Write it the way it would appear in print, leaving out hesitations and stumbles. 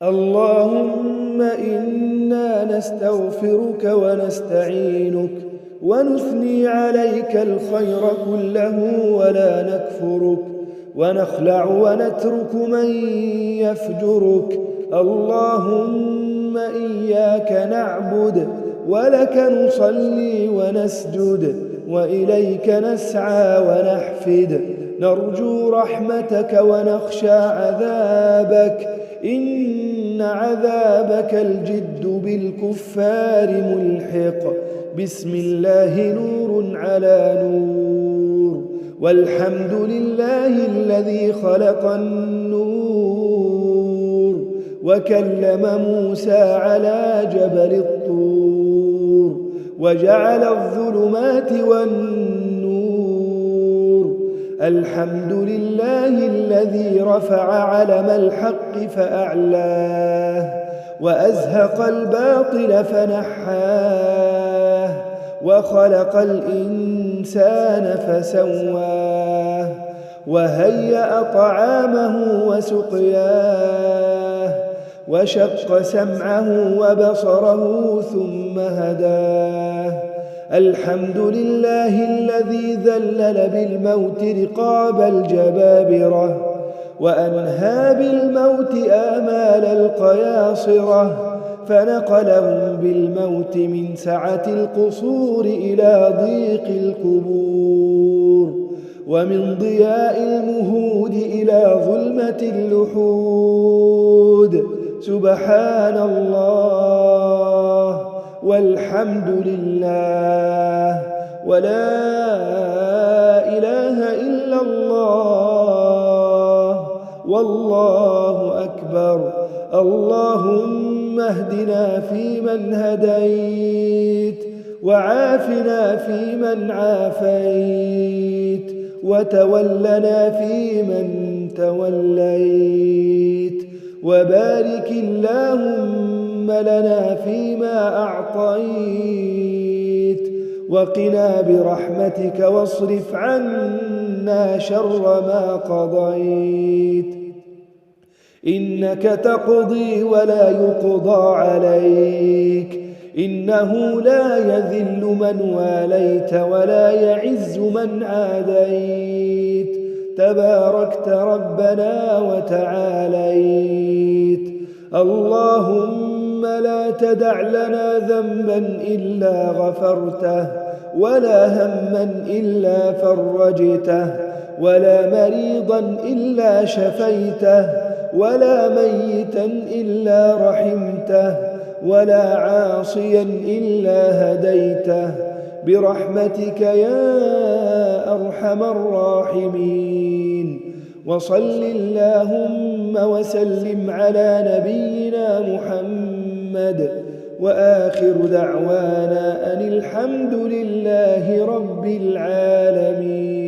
اللهم إنا نستغفرك ونستعينك ونثني عليك الخير كله ولا نكفرك، ونخلع ونترك من يفجرك. اللهم إياك نعبد ولك نصلي ونسجد وإليك نسعى ونحفد، نرجو رحمتك ونخشى عذابك، إن عذابك الجد بالكفار ملحق. بسم الله نور على نور، والحمد لله الذي خلق النور وكلم موسى على جبل الطور، وجعل الظلمات والنور. الحمد لله الذي رفع علم الحق فأعلاه، وأزهق الباطل فنحاه، وخلق الإنسان فسواه، وهيأ طعامه وسقياه، وشق سمعه وبصره ثم هداه. الحمد لله الذي ذلل بالموت رقاب الجبابرة، وأنهى بالموت آمال القياصرة، فنقلهم بالموت من سعة القصور إلى ضيق القبور، ومن ضياء المهود إلى ظلمة اللحود. سبحان الله والحمد لله ولا إله إلا الله والله أكبر. اللهم اهدنا فيمن هديت، وعافنا فيمن عافيت، وتولنا فيمن توليت، وبارك اللهم لنا فيما أعطيت، وقنا برحمتك واصرف عنا شر ما قضيت. إنك تقضي ولا يقضى عليك، إنه لا يذل من واليت ولا يعز من عاديت، تباركت ربنا وتعاليت. اللهم لا تدع لنا ذنبا إلا غفرته، ولا هما إلا فرجته، ولا مريضا إلا شفيته، ولا ميتا إلا رحمته، ولا عاصيا إلا هديته، برحمتك يا أرحم الراحمين. وصل اللهم وسلم على نبينا محمد، وآخر دعوانا أن الحمد لله رب العالمين.